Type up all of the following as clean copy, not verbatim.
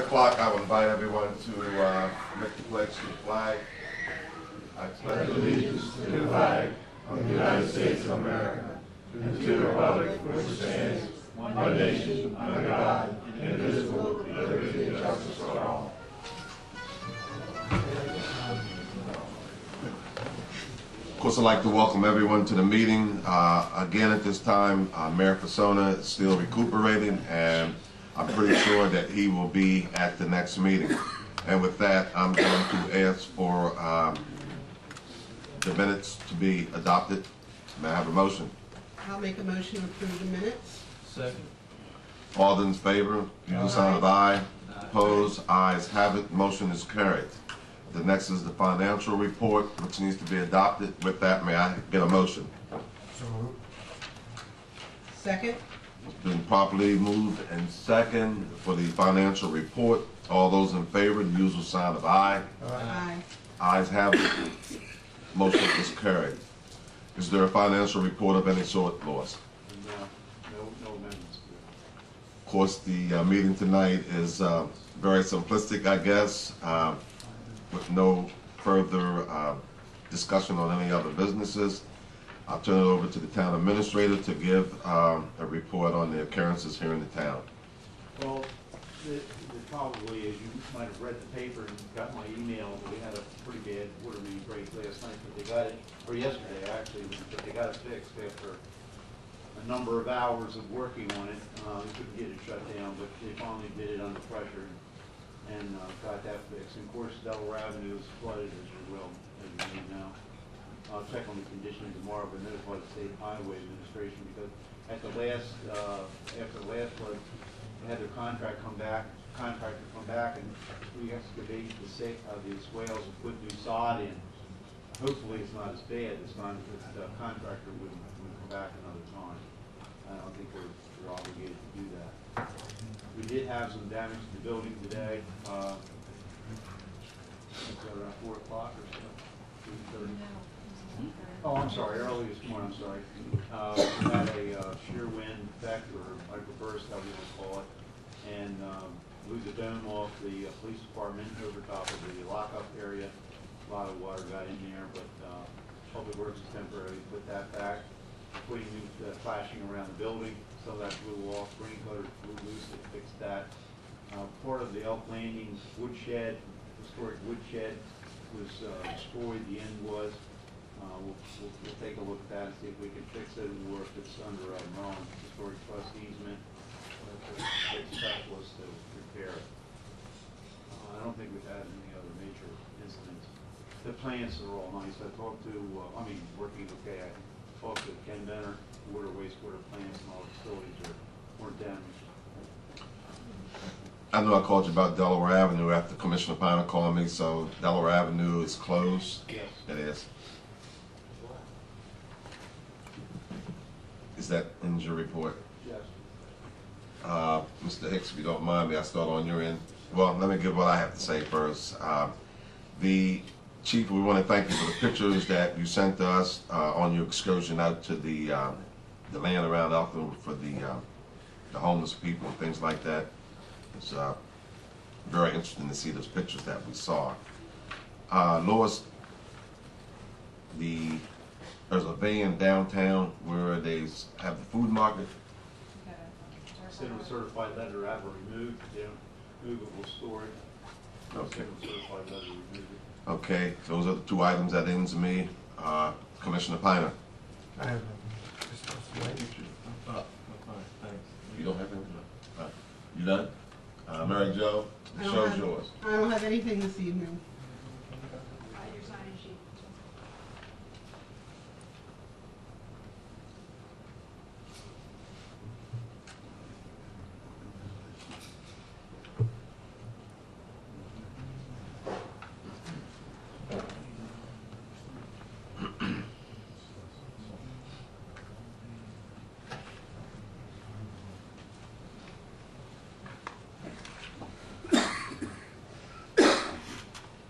o'clock, I will invite everyone to make the pledge to the flag. I pledge allegiance to the flag of the United States of America and to the republic for which it stands, one nation, under God, indivisible, with liberty and justice for all. Of course, I'd like to welcome everyone to the meeting. Again, at this time, Mayor Persona is still recuperating, and I'm pretty sure that he will be at the next meeting. And with that, I'm going to ask for the minutes to be adopted. May I have a motion? I'll make a motion to approve the minutes. Second. All those in favor, use the sign of aye. Opposed, ayes have it. Motion is carried. The next is the financial report, which needs to be adopted. With that, may I get a motion? So moved. Second. It's been properly moved and second for the financial report. All those in favor, the usual sign of aye. Aye. Ayes have it. Motion is carried. Is there a financial report of any sort, Lois? No amendments. Of course, the meeting tonight is very simplistic, I guess, with no further discussion on any other businesses. I'll turn it over to the town administrator to give a report on the occurrences here in the town. Well, probably, as you might have read the paper and got my email, we had a pretty bad water main break last night, but they got it, or yesterday actually, but they got it fixed after a number of hours of working on it. They couldn't get it shut down, but they finally did it under pressure and got that fixed. And of course, Delaware Avenue is flooded, as you may know. I'll check on the condition tomorrow, but notify the State Highway Administration because at the last, after the last flood, they had their contractor come back and re-excavate the swales and put new sod in. Hopefully it's not as bad this time because the contractor wouldn't come back another time. I don't think we're obligated to do that. We did have some damage to the building today. I think around 4 o'clock or so. 3:30. Oh, I'm sorry, early this morning, I'm sorry. We had a shear wind effect, or microburst, however you want to call it, and blew the dome off the police department over top of the lockup area. A lot of water got in there, but Public Works has temporarily put that back, putting new flashing around the building. Some of that blew off, green color blew loose, they fixed that. Part of the Elk Landing woodshed, historic woodshed, was destroyed, the end was. We'll take a look at that and see if we can fix it, or if it's under Maryland Historic Trust easement. Get specialists to repair it. I don't think we've had any other major incidents. The plants are all nice. I talked to, working okay. I talked to Ken Benner, water, wastewater plants, and all the facilities weren't damaged. I know I called you about Delaware Avenue after Commissioner Piner called me, so Delaware Avenue is closed? Yes. It is. Is that in your report? Yes. Mr. Hicks, if you don't mind me, I start on your end. Well, let me give what I have to say first. The Chief, we want to thank you for the pictures that you sent to us on your excursion out to the land around Elkton for the homeless people and things like that. It's very interesting to see those pictures that we saw. Lois, there's a van downtown where they have the food market. Send them a certified letter out or remove it. They don't move it, we'll store it. Okay. Send them a certified letter, remove it. Okay, those are the two items that ends me. Commissioner Piner. I have nothing. You don't have anything? You done? Mary Jo, the show's yours. I don't have anything this evening. Your sign-in sheet.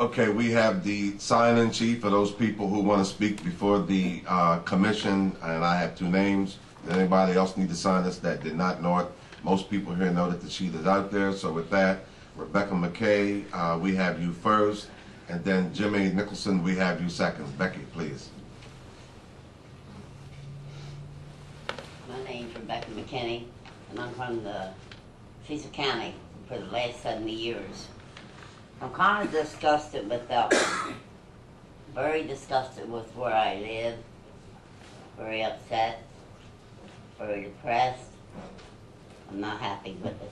Okay, we have the sign-in sheet for those people who want to speak before the commission, and I have two names. Does anybody else need to sign this that did not know it? Most people here know that the sheet is out there, so with that, Rebecca McKay, we have you first, and then Jimmy Nicholson, we have you second. Becky, please. My name's Rebecca McKinney, and I'm from the Cecil County for the last 70 years. I'm kind of disgusted with Elkton. Very disgusted with where I live. Very upset. Very depressed. I'm not happy with it.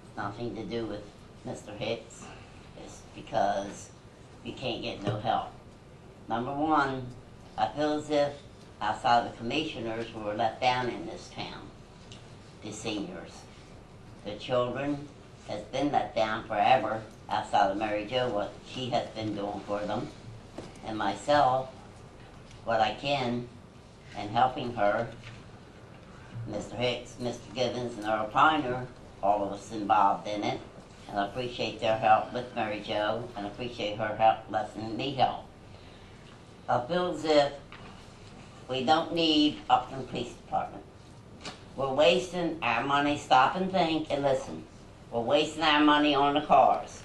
It's nothing to do with Mr. Hicks. It's because you can't get no help. Number one, I feel as if outside the commissioners were let down in this town. The seniors. The children has been let down forever outside of Mary Jo, what she has been doing for them. And myself, what I can, and helping her, Mr. Hicks, Mr. Givens, and Earl Piner, all of us involved in it. And I appreciate their help with Mary Jo, and appreciate her help letting me help. I feel as if we don't need Elkton Police Department. We're wasting our money. Stop and think and listen. We're wasting our money on the cars.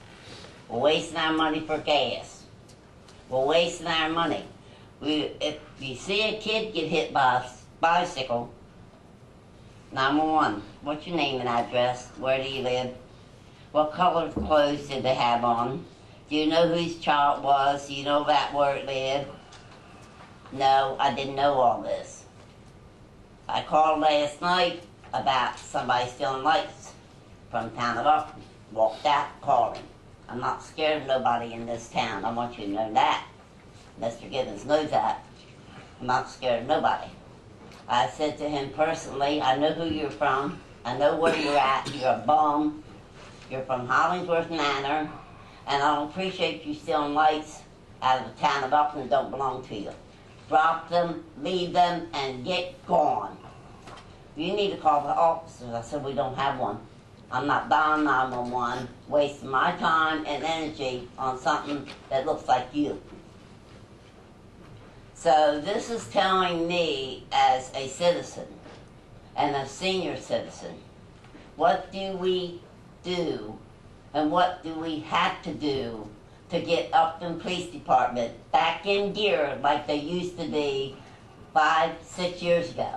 We're wasting our money for gas. We're wasting our money. If you see a kid get hit by a bicycle, 911, what's your name and address? Where do you live? What color of clothes did they have on? Do you know whose child it was? Do you know about where it lived? No, I didn't know all this. I called last night about somebody stealing lights from town of Elkton. Walked out, called him. I'm not scared of nobody in this town. I want you to know that. Mr. Gibbons knows that. I'm not scared of nobody. I said to him personally, I know who you're from. I know where you're at. You're a bum. You're from Hollingsworth Manor. And I don't appreciate you stealing lights out of the town of Elkton that don't belong to you. Drop them, leave them, and get gone. You need to call the officers. I said, we don't have one. I'm not dialing 911, wasting my time and energy on something that looks like you. So this is telling me as a citizen and a senior citizen, what do we do and what do we have to do to get Elkton Police Department back in gear like they used to be 5-6 years ago?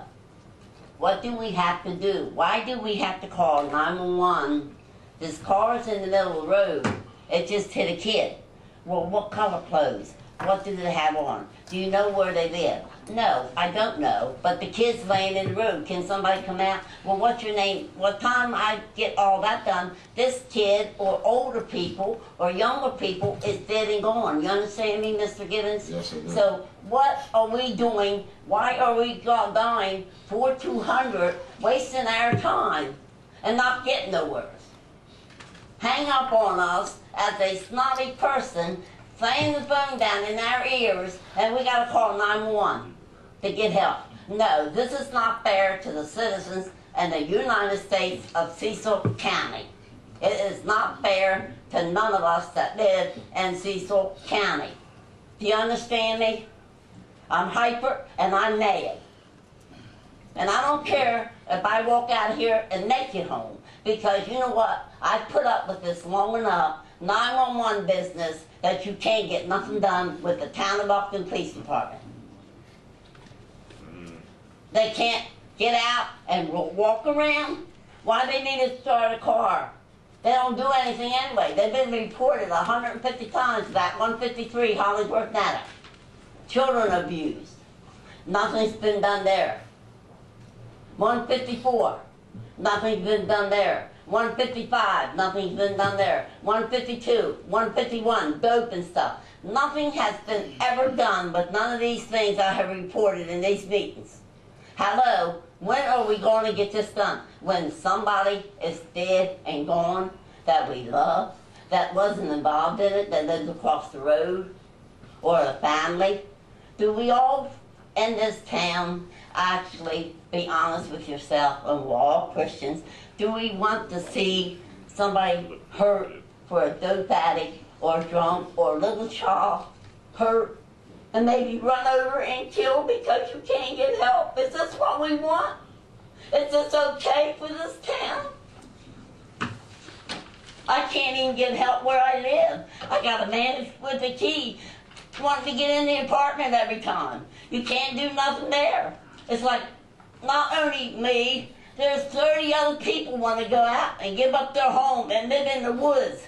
What do we have to do? Why do we have to call 911? This car's in the middle of the road. It just hit a kid. Well, what color clothes? What do they have on? Do you know where they live? No, I don't know. But the kid's laying in the road. Can somebody come out? Well, what's your name? What time I get all that done, this kid or older people or younger people is dead and gone. You understand me, Mr. Gibbons? Yes, I do. So what are we doing? Why are we dying for 200, wasting our time and not getting nowhere? Hang up on us as a snotty person, slaying the phone down in our ears, and we got to call 911 to get help. No, this is not fair to the citizens and the United States of Cecil County. It is not fair to none of us that live in Cecil County. Do you understand me? I'm hyper and I'm mad. And I don't care if I walk out here and make it home, because you know what? I've put up with this long enough, 911 business, that you can't get nothing done with the town of Elkton Police Department. They can't get out and walk around. Why they need to start a car? They don't do anything anyway. They've been reported 150 times about 153 Hollingsworth Manor. Children abused. Nothing's been done there. 154, nothing's been done there. 155, nothing's been done there. 152, 151, dope and stuff. Nothing has been ever done with none of these things I have reported in these meetings. Hello, when are we going to get this done? When somebody is dead and gone that we love, that wasn't involved in it, that lives across the road, or a family? Do we all in this town actually be honest with yourself, and we're all Christians? Do we want to see somebody hurt for a dope addict or drunk or a little child hurt and maybe run over and kill because you can't get help? Is this what we want? Is this okay for this town? can't even get help where I live. I got a man with a key wanting to get in the apartment every time. You can't do nothing there. It's like, not only me, there's 30 other people want to go out and give up their home and live in the woods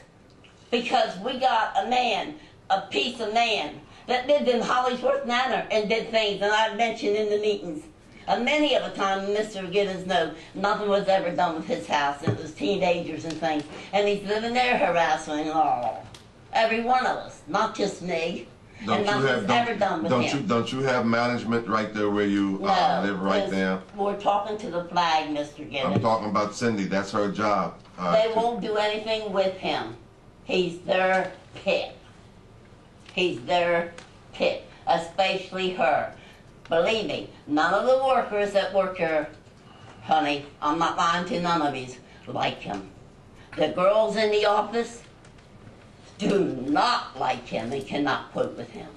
because we got a man, a piece of man, that lived in Hollingsworth Manor and did things, and I've mentioned in the meetings. And many of the time, Mr. Gibbons knows, nothing was ever done with his house. It was teenagers and things. And he's living there harassing all. Every one of us, not just me. And nothing's ever done with him. Don't you have management right there where you live right there? We're talking to the flag, Mr. Gibbons. I'm talking about Cindy. That's her job. They won't do anything with him. He's their pet. He's their pet, especially her. Believe me, none of the workers that work here, honey, I'm not lying to none of yous, like him. The girls in the office do not like him and cannot quote with him.